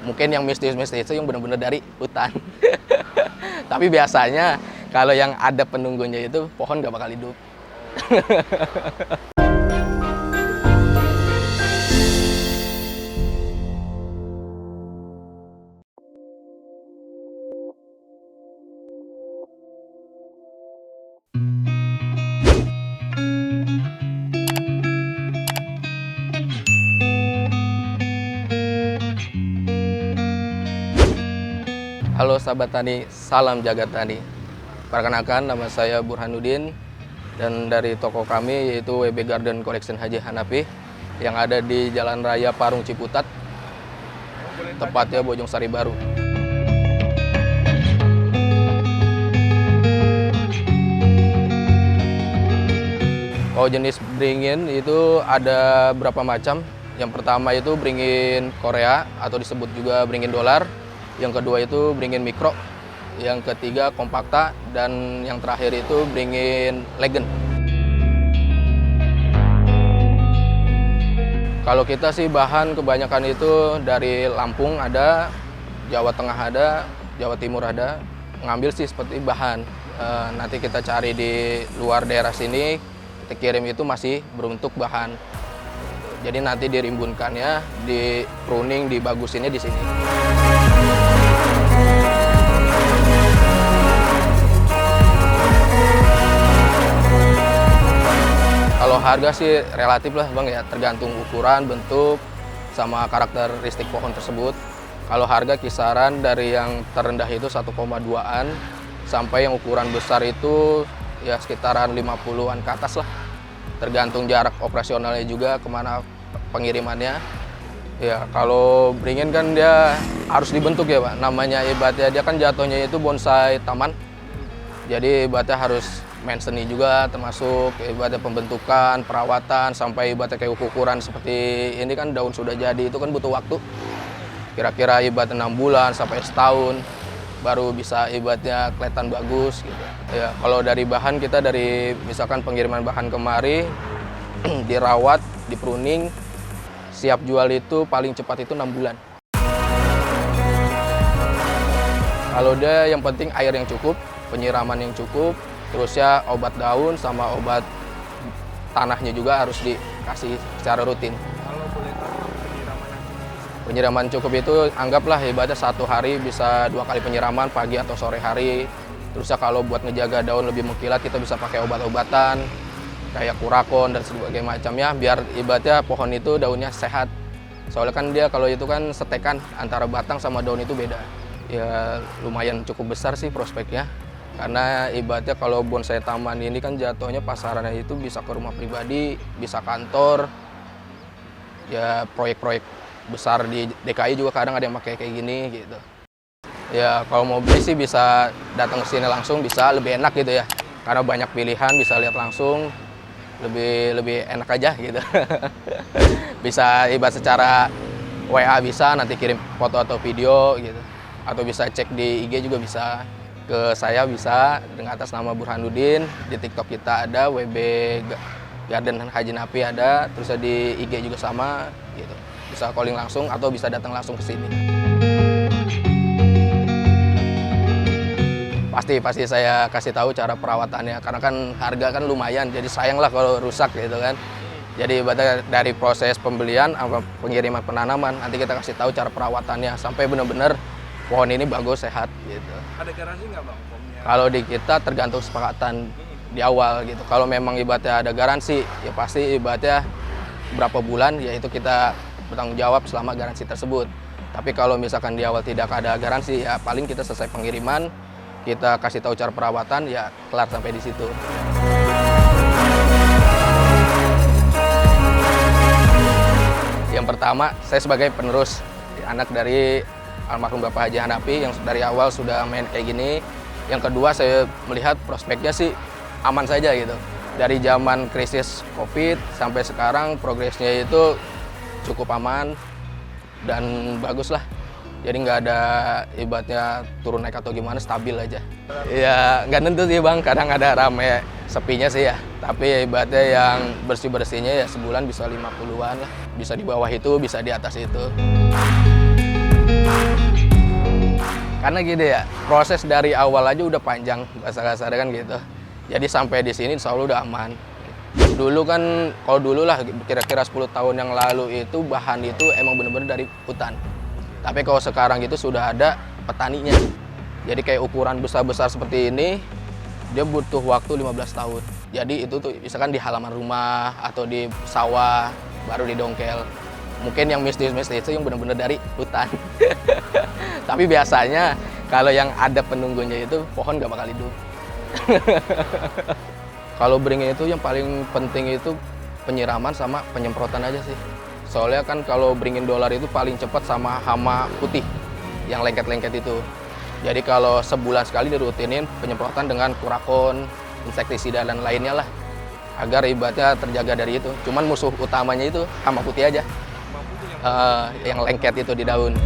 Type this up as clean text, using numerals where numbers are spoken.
Mungkin yang mistis-mistis itu yang benar-benar dari hutan. Tapi biasanya kalau yang ada penunggunya itu pohon nggak bakal hidup. Halo sahabat tani, salam jagat tani. Perkenalkan, nama saya Burhanuddin dan dari toko kami yaitu WB Garden Collection Haji Hanafi yang ada di Jalan Raya Parung Ciputat, tepatnya Bojong Sari Baru. Kalau jenis beringin itu ada berapa macam. Yang pertama itu beringin Korea atau disebut juga beringin dolar. Yang kedua itu beringin mikro, yang ketiga kompakta, dan yang terakhir itu beringin legend. Kalau kita sih bahan kebanyakan itu dari Lampung ada, Jawa Tengah ada, Jawa Timur ada. Ngambil sih seperti bahan. Nanti kita cari di luar daerah sini, kita kirim itu masih berbentuk bahan. Jadi nanti dirimbunkannya, di pruning, dibagusinnya di sini. Kalau harga sih relatif lah Bang ya, tergantung ukuran, bentuk, sama karakteristik pohon tersebut. Kalau harga kisaran dari yang terendah itu 1,2-an sampai yang ukuran besar itu ya sekitaran 50-an ke atas lah. Tergantung jarak operasionalnya juga, kemana pengirimannya. Ya kalau beringin kan dia harus dibentuk ya Pak, namanya ibaratnya dia kan jatuhnya itu bonsai taman. Jadi ibaratnya harus main seni juga, termasuk ibaratnya pembentukan, perawatan, sampai ibaratnya kayak ukuran seperti ini kan daun sudah jadi, itu kan butuh waktu. Kira-kira ibaratnya 6 bulan sampai setahun baru bisa ibaratnya kelihatan bagus gitu. Ya, kalau dari bahan kita dari misalkan pengiriman bahan kemari dirawat, di pruning, siap jual itu paling cepat itu 6 bulan. Kalau dia yang penting air yang cukup, penyiraman yang cukup, terus ya obat daun sama obat tanahnya juga harus dikasih secara rutin. Kalau boleh tahu penyiraman cukup itu anggaplah ibaratnya 1 hari bisa 2 kali penyiraman, pagi atau sore hari. Terus ya kalau buat ngejaga daun lebih mengkilat kita bisa pakai obat-obatan kayak kurakon dan sebagainya macamnya biar ibaratnya pohon itu daunnya sehat. Soalnya kan dia kalau itu kan setekan antara batang sama daun itu beda. Ya lumayan cukup besar sih prospeknya. Karena ibaratnya kalau bonsai taman ini kan jatuhnya pasarannya itu bisa ke rumah pribadi, bisa kantor, ya proyek-proyek besar di DKI juga kadang ada yang pakai kayak gini gitu. Ya kalau mau beli sih bisa datang ke sini langsung, bisa lebih enak gitu ya. Karena banyak pilihan, bisa lihat langsung, lebih enak aja gitu. Bisa ibarat secara WA bisa, nanti kirim foto atau video gitu. Atau bisa cek di IG juga bisa. Ke saya bisa dengan atas nama Burhanuddin, di TikTok kita ada, WB Garden Haji Hanafi ada, terus di IG juga sama gitu. Bisa calling langsung atau bisa datang langsung ke sini. Pasti saya kasih tahu cara perawatannya karena kan harga kan lumayan, jadi sayang lah kalau rusak gitu kan. Jadi dari proses pembelian sama pengiriman penanaman nanti kita kasih tahu cara perawatannya sampai benar-benar pohon ini bagus, sehat gitu. Ada garansi nggak Bang? Kalau di kita tergantung kesepakatan di awal gitu. Kalau memang ibaratnya ada garansi, ya pasti ibaratnya berapa bulan, ya itu kita bertanggung jawab selama garansi tersebut. Tapi kalau misalkan di awal tidak ada garansi, ya paling kita selesai pengiriman, kita kasih tahu cara perawatan, ya kelar sampai di situ. Yang pertama, saya sebagai penerus anak dari almarhum Bapak Haji Hanafi yang dari awal sudah main kayak gini. Yang kedua, saya melihat prospeknya sih aman saja gitu. Dari zaman krisis COVID sampai sekarang progresnya itu cukup aman dan bagus lah. Jadi nggak ada ibaratnya turun naik atau gimana, stabil aja. Ya nggak tentu sih Bang, kadang ada rame sepinya sih ya. Tapi ibaratnya yang bersih-bersihnya ya sebulan bisa 50-an lah. Bisa di bawah itu, bisa di atas itu. Karena gini ya, proses dari awal aja udah panjang, bahasa kasarnya kan gitu. Jadi sampai di sini insya Allah udah aman. Dulu kan, kalau dulu lah kira-kira 10 tahun yang lalu itu bahan itu emang bener-bener dari hutan. Tapi kalau sekarang itu sudah ada petaninya. Jadi kayak ukuran besar-besar seperti ini, dia butuh waktu 15 tahun. Jadi itu tuh misalkan di halaman rumah atau di sawah, baru didongkel. Mungkin yang mistis-mistis itu yang benar-benar dari hutan. Tapi biasanya kalau yang ada penunggunya itu pohon nggak bakal hidup. Kalau beringin itu yang paling penting itu penyiraman sama penyemprotan aja sih. Soalnya kan kalau beringin dolar itu paling cepat sama hama putih yang lengket-lengket itu. Jadi kalau sebulan sekali dirutinin penyemprotan dengan kurakon, insektisida dan lainnya lah. Agar ibaratnya terjaga dari itu. Cuman musuh utamanya itu hama putih aja. Hama putih yang Yang lengket itu di daun.